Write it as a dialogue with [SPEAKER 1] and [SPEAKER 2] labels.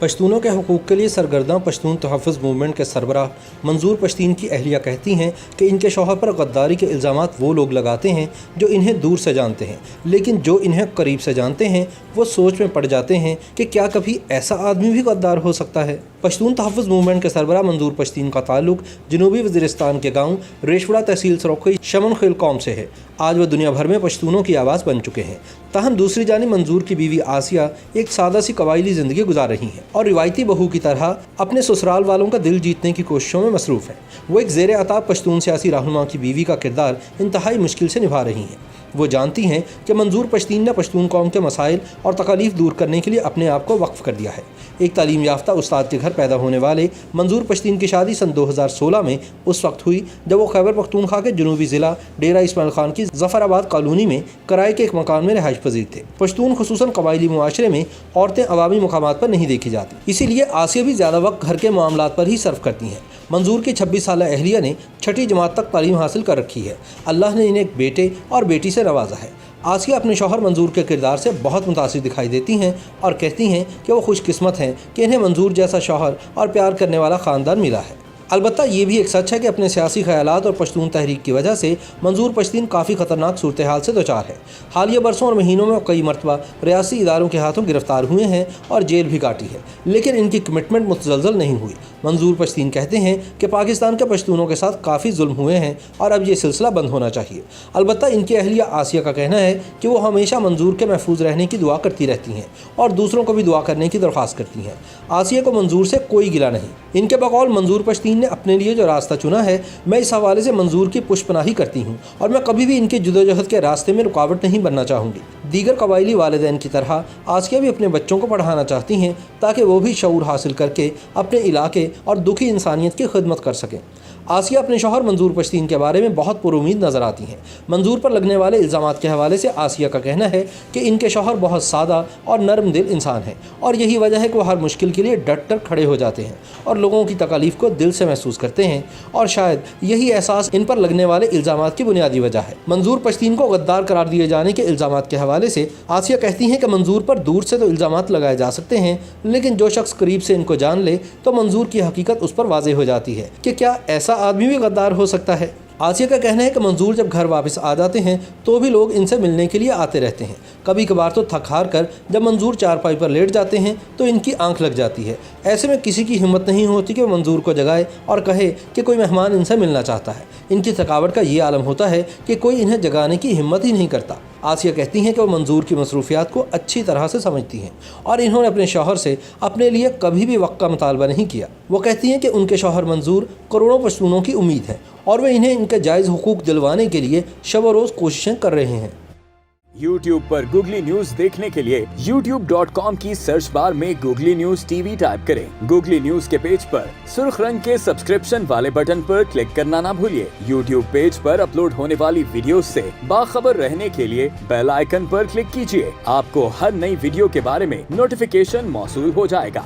[SPEAKER 1] पश्तूनों के हुकूक के लिए सरगर्दा पश्तून तहफ़्फ़ुज़ मूवमेंट के सरबराह मंजूर पश्तीन की अहलिया कहती हैं कि इनके शौहर पर गद्दारी के इल्ज़ामात वो लोग लगाते हैं जो इन्हें दूर से जानते हैं, लेकिन जो इन्हें करीब से जानते हैं वो सोच में पड़ जाते हैं कि क्या कभी ऐसा आदमी भी गद्दार हो सकता है। पश्तून तहफ़्फ़ुज़ मूवमेंट के सरबराह मंजूर पश्तीन का ताल्लुक जनूबी वज़ीरिस्तान के गाँव रेशवड़ा तहसील सरोखी शमन खिल कौम से है। आज वह दुनिया भर में पश्तूनों की आवाज़ बन चुके हैं। ताहम दूसरी जानिब मंजूर की बीवी आसिया एक सादा सी कबायली ज़िंदगी गुजार रही हैं और रिवायती बहू की तरह अपने ससुराल वालों का दिल जीतने की कोशिशों में मसरूफ़ हैं। वो एक ज़ेर अताब पश्तून सियासी रहनुमा की बीवी का किरदार इंतहाई मुश्किल से निभा रही हैं। वो जानती हैं कि मंजूर पश्तीन ने पश्तून कौम के मसाइल और तकालीफ दूर करने के लिए अपने आप को वक्फ कर दिया है। एक तालीम याफ्ता उस्ताद के घर पैदा होने वाले मंजूर पश्तीन की शादी सन 2016 में उस वक्त हुई जब वो खैबर पख्तूनख्वा के जनूबी ज़िला डेरा इस्माइल खान की ज़फ़राबाद कॉलोनी में किराए के एक मकान में रिहाइश पजीर थे। पश्तून खुसूसन कबायली मुआशरे में औरतें अवामी मुकामात पर नहीं देखी जाती, इसीलिए आसिया भी ज़्यादा वक्त घर के मामलात पर ही सर्फ करती हैं। मंजूर की 26 साल अहलिया ने 6ठी जमात तक तालीम हासिल कर रखी है। अल्लाह ने इन्हें एक बेटे और बेटी से नवाजा है। आसिया अपने शौहर मंजूर के किरदार से बहुत मुतासिर दिखाई देती हैं और कहती हैं कि वो खुशकिस्मत हैं कि इन्हें मंजूर जैसा शौहर और प्यार करने वाला ख़ानदान मिला है। अलबत्ता ये भी एक सच है कि अपने सियासी ख्यालात और पश्तून तहरीक की वजह से मंजूर पश्तीन काफ़ी ख़तरनाक सूरत हाल से दोचार है। हालिया बरसों और महीनों में कई मरतबा रियासी इदारों के हाथों गिरफ्तार हुए हैं और जेल भी काटी है, लेकिन इनकी कमिटमेंट मुतज़लज़ल नहीं हुई। मंजूर पश्तीन कहते हैं कि पाकिस्तान के पश्तूनों के साथ काफ़ी जुल्म हुए हैं और अब ये सिलसिला बंद होना चाहिए। अलबत्ता इनकी अहलिया आसिया का कहना है कि वो हमेशा मंजूर के महफूज रहने की दुआ करती रहती हैं और दूसरों को भी दुआ करने की दरख्वास्त करती हैं। आसिया को मंजूर से कोई गिला नहीं। इनके बकौल मंजूर पश्तीन ने अपने लिए जो रास्ता चुना है, मैं इस हवाले से मंजूर की पुष्पनाही करती हूँ और मैं कभी भी इनके जदोजहद के रास्ते में रुकावट नहीं बनना चाहूँगी। दीगर कबायली वालिदैन की तरह आसिया भी अपने बच्चों को पढ़ाना चाहती हैं ताकि वो भी शऊर हासिल करके अपने इलाके और दुखी इंसानियत की खिदमत कर सकें। आसिया अपने शौहर मंजूर पश्तीन के बारे में बहुत पुरुमीद नज़र आती हैं। मंजूर पर लगने वाले इल्ज़ामात के हवाले से आसिया का कहना है कि इनके शौहर बहुत सादा और नरम दिल इंसान हैं और यही वजह है कि वो हर मुश्किल के लिए डट कर खड़े हो जाते हैं और लोगों की तकालीफ को दिल से महसूस करते हैं, और शायद यही एहसास इन पर लगने वाले इल्ज़ामात की बुनियादी वजह है। मंजूर पश्तीन को गद्दार करार दिए जाने के इल्ज़ामात के हवाले से आसिया कहती हैं कि मंजूर पर दूर से तो इल्ज़ामात लगाए जा सकते हैं, लेकिन जो शख्स करीब से इनको जान ले तो मंजूर की हकीकत उस पर वाज़ेह हो जाती है कि क्या ऐसा आदमी भी गद्दार हो सकता है। आसिया का कहना है कि मंजूर जब घर वापस आ जाते हैं तो भी लोग इनसे मिलने के लिए आते रहते हैं। कभी कभार तो थक हार कर जब मंजूर चारपाई पर लेट जाते हैं तो इनकी आंख लग जाती है। ऐसे में किसी की हिम्मत नहीं होती कि वो मंजूर को जगाए और कहे कि कोई मेहमान इनसे मिलना चाहता है। इनकी थकावट का ये आलम होता है कि कोई इन्हें जगाने की हिम्मत ही नहीं करता। आसिया कहती हैं कि वो मंजूर की मसरूफियात को अच्छी तरह से समझती हैं और इन्होंने अपने शौहर से अपने लिए कभी भी वक्त का मुतालबा नहीं किया। वो कहती हैं कि उनके शौहर मंजूर करोड़ों पश्तूनों की उम्मीद है और वे इन्हें इनके जायज़ हुकूक दिलवाने के लिए शब व रोज़ कोशिशें कर रहे हैं।
[SPEAKER 2] YouTube पर गूगली न्यूज देखने के लिए youtube.com की सर्च बार में गूगली न्यूज टीवी टाइप करें। गूगली न्यूज के पेज पर सुर्ख रंग के सब्सक्रिप्शन वाले बटन पर क्लिक करना ना भूलिए। YouTube पेज पर अपलोड होने वाली वीडियोस से बाखबर रहने के लिए बेल आइकन पर क्लिक कीजिए। आपको हर नई वीडियो के बारे में नोटिफिकेशन मौसूल हो जाएगा।